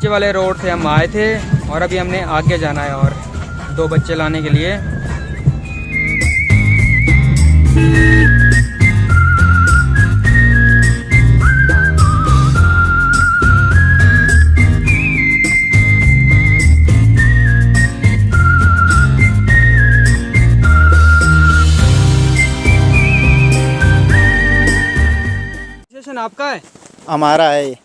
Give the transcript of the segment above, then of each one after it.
नीचे वाले रोड से हम आए थे और अभी हमने आगे जाना है और 2 बच्चे लाने के लिए। स्टेशन आपका है? हमारा है।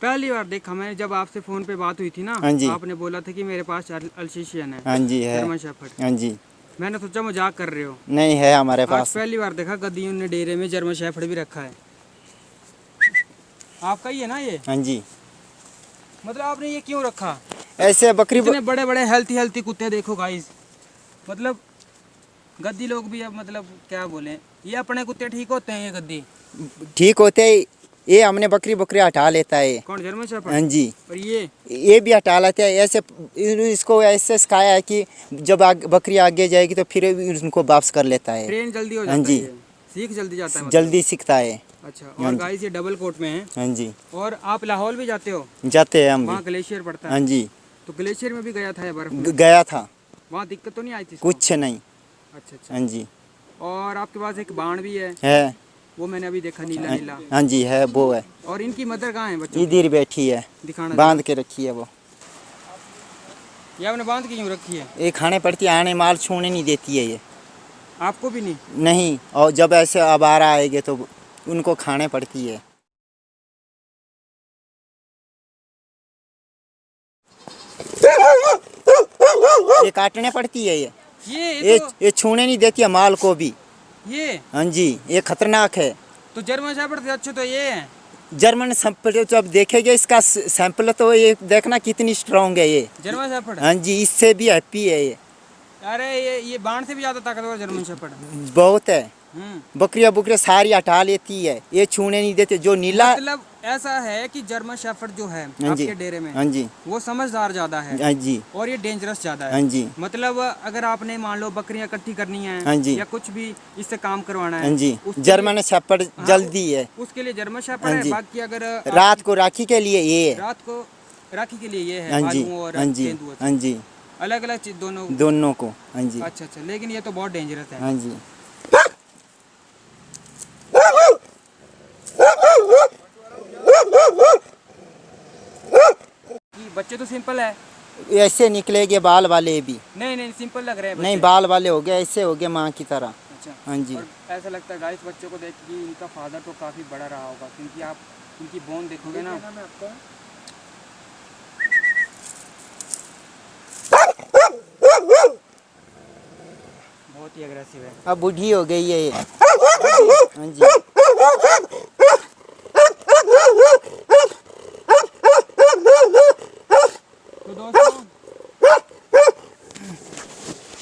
पहली बार देखा मैंने, जब आपसे फोन पे बात हुई थी ना, हाँ जी। आपने बोला था कि मेरे पास अल्सेशियन है। हाँ जी है। German shepherd. हाँ जी। मैंने सोचा मजाक कर रहे हो। नहीं है हमारे आज पास। पहली बार देखा गद्दियों ने डेरे में जर्मन शेफर्ड भी रखा है। आपका ही है ना ये? हाँ जी। मतलब आपने ये क्यों रखा? ऐसे बकरी इतने बड़े बड़े हेल्थी कुत्ते देखो गाइस, मतलब गद्दी लोग भी अब मतलब क्या बोले, ये अपने कुत्ते ठीक होते हैं? ये गद्दी ठीक होते हैं। ये हमने बकरी हटा लेता है। कौन, जर्मन शेफर्ड? हाँ जी। और ये भी हटा लेते हैं। ऐसे इसको ऐसे सिखाया है कि जब बकरी आगे जाएगी तो फिर उनको वापस कर लेता है। ट्रेन जल्दी हो हाँ जाता है, जी। ये सीख जल्दी जाता है मतलब। जल्दी सीखता है। अच्छा। हाँ और जी। गाइस ये डबल कोट में है। हाँ जी। और आप लाहौल भी जाते हो? जाते हैं हम वहाँ भी। ग्लेशियर पड़ता है। हाँ जी। तो ग्लेशियर में भी गया था ये बर्फ में? गया था। वहाँ दिक्कत तो नहीं आई थी इसको? कुछ नहीं। अच्छा अच्छा। हाँ जी। और आपके पास एक बाण भी है? वो मैंने अभी देखा, नीला नीला। हाँ जी है, वो है। और इनकी मदर कहाँ है बच्चों? इधर बैठी है, दिखाना। बांध के रखी है वो। ये आपने बांध के क्यों रखी है? ये खाने पड़ती है, आने माल छूने नहीं देती है ये। आपको भी नहीं? नहीं, और जब ऐसे आवारा आएंगे तो उनको खाने पड़ती है। ये काटने पड़ती है ये। ये छूने नहीं देती है माल को भी। ये हाँ जी, ये खतरनाक है। तो जर्मन शेफर्ड से अच्छे तो ये है। जर्मन सैंपल जब देखेंगे इसका सैंपल तो ये देखना कितनी स्ट्रांग है ये। German shepherd? हाँ जी, इससे भी हैप्पी है ये। अरे ये बाण से भी ज्यादा ताकतवर जर्मन शेफर्ड। बहुत है। बकरियां सारी हटा लेती है, ये छूने नहीं देते। जो नीला मतलब ऐसा है कि जर्मन शेफर्ड जो है आपके डेरे में, हाँ जी, वो समझदार ज्यादा है। हाँ जी। और ये डेंजरस ज्यादा है। हाँ जी। मतलब अगर आपने मान लो बकरियां इकट्ठी करनी है, हाँ जी, या कुछ भी इससे काम करवाना है, हाँ जी, जर्मन शेफर्ड जल्दी है। उसके लिए जर्मन शेफर्ड है। बाकी अगर रात को राखी के लिए ये है। रात को राखी के लिए ये है। हाँ जी, और हाँ जी, हाँ जी, अलग अलग चीज दोनों को। हाँ जी। अच्छा अच्छा। लेकिन ये तो बहुत डेंजरस है। हाँ जी। बच्चे तो सिंपल है। ऐसे निकलेगे बाल वाले भी। नहीं सिंपल लग रहे हैं नहीं, बाल वाले हो गए, ऐसे हो गए माँ की तरह। अच्छा। हाँ जी। और ऐसा लगता है गाइस बच्चों को देख के इनका फादर तो काफी बड़ा रहा होगा, क्योंकि आप इनकी बोन देखोगे ना। बहुत ही अग्रेसिव है। अब बूढ़ी हो गई है ये। हाँ जी।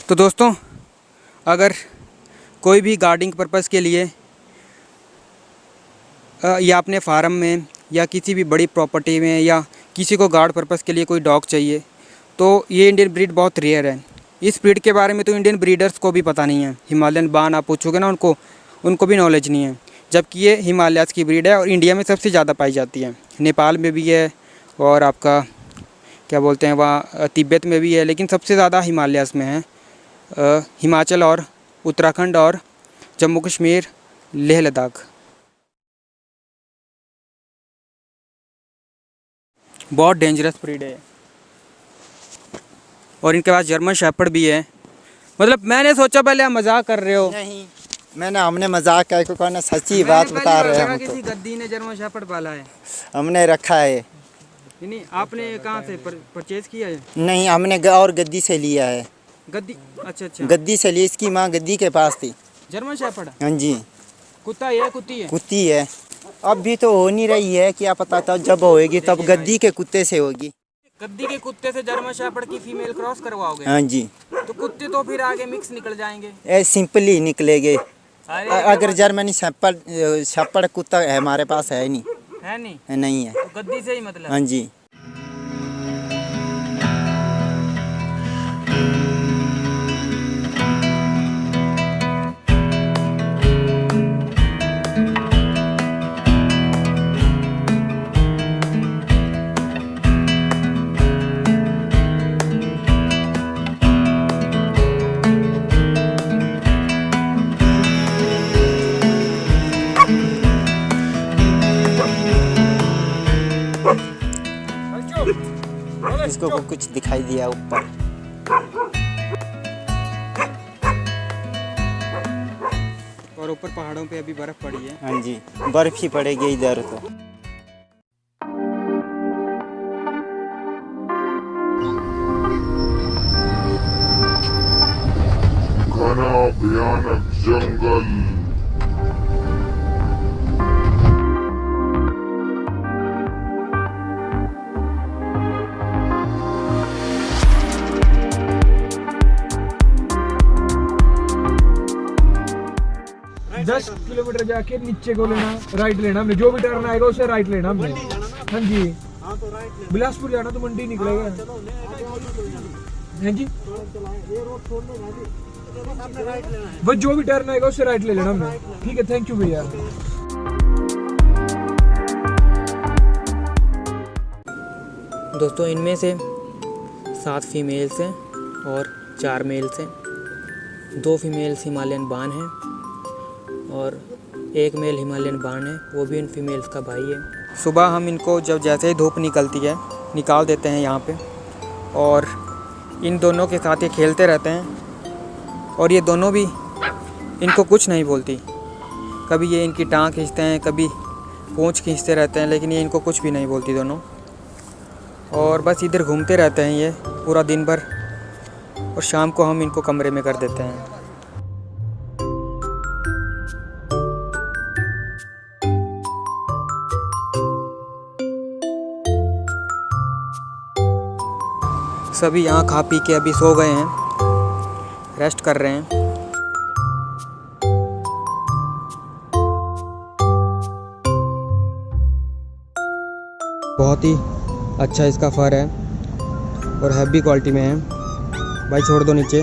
तो दोस्तों अगर कोई भी गार्डिंग पर्पस के लिए या अपने फार्म में या किसी भी बड़ी प्रॉपर्टी में या किसी को गार्ड पर्पस के लिए कोई डॉग चाहिए, तो ये इंडियन ब्रीड बहुत रेयर है। इस ब्रीड के बारे में तो इंडियन ब्रीडर्स को भी पता नहीं है। हिमालयन बान आप पूछोगे ना उनको भी नॉलेज नहीं है, जबकि ये हिमालयाज़ की ब्रीड है और इंडिया में सबसे ज़्यादा पाई जाती है। नेपाल में भी है और आपका क्या बोलते हैं वहाँ तिब्बत में भी है, लेकिन सबसे ज़्यादा हिमालयाज़ में है। हिमाचल और उत्तराखंड और जम्मू कश्मीर, लेह लद्दाख। बहुत डेंजरस ब्रीड है। और इनके पास जर्मन शेफर्ड भी है। मतलब मैंने सोचा पहले आप मजाक कर रहे हो। नहीं, हमने मजाक करके कहना, सच्ची बात बता रहे हैं हम। किसी गद्दी ने जर्मन शेफर्ड पाला है? हमने रखा है। नहीं, आपने कहाँ से परचेज किया है? नहीं, हमने और गद्दी से लिया है। गद्दी? अच्छा अच्छा। गद्दी से ली, इसकी माँ गद्दी के पास थी। German shepherd? हाँ जी। कुत्ता ये कुत्ती है? कुत्ती है। अब भी तो हो नहीं रही है, क्या पता था जब होएगी तब गद्दी के कुत्ते से होगी। गद्दी के कुत्ते से जर्मन शेफर्ड की फीमेल क्रॉस करवाओगे? हाँ जी। तो कुत्ते तो फिर आगे मिक्स निकल जाएंगे। ए सिंपली निकलेंगे। अगर जर्मनी शेफर्ड कुत्ता है हमारे पास है नहीं। है नहीं? नहीं है। तो गद्दी से ही मतलब? हाँ जी। इसको कुछ दिखाई दिया ऊपर। और ऊपर पहाड़ों पे अभी बर्फ़ पड़ी है। हाँ जी, बर्फ ही पड़ेगी इधर तो। घना भयानक जंगल। दस किलोमीटर जाके नीचे को लेना, राइट लेना हमने, जो भी टर्न आएगा उसे राइट लेना हमने। हाँ जी, बिलासपुर जाना तो मंडी निकलेगा। हाँ जी, बस जो भी टर्न आएगा उसे राइट ले लेना हमने। ठीक है, थैंक यू भैया। दोस्तों इनमें से 7 फीमेल्स हैं और 4 मेल्स हैं। 2 फीमेल्स हिमालयन बान हैं और 1 मेल हिमालयन बान है, वो भी इन फीमेल्स का भाई है। सुबह हम इनको जब जैसे ही धूप निकलती है निकाल देते हैं यहाँ पे, और इन दोनों के साथ ये खेलते रहते हैं और ये दोनों भी इनको कुछ नहीं बोलती। कभी ये इनकी टांग खींचते हैं, कभी पूंछ खींचते रहते हैं, लेकिन ये इनको कुछ भी नहीं बोलती दोनों। और बस इधर घूमते रहते हैं ये पूरा दिन भर, और शाम को हम इनको कमरे में कर देते हैं। सभी यहाँ खा पी के अभी सो गए हैं, रेस्ट कर रहे हैं। बहुत ही अच्छा इसका फर है और हैवी क्वालिटी में है। भाई छोड़ दो नीचे।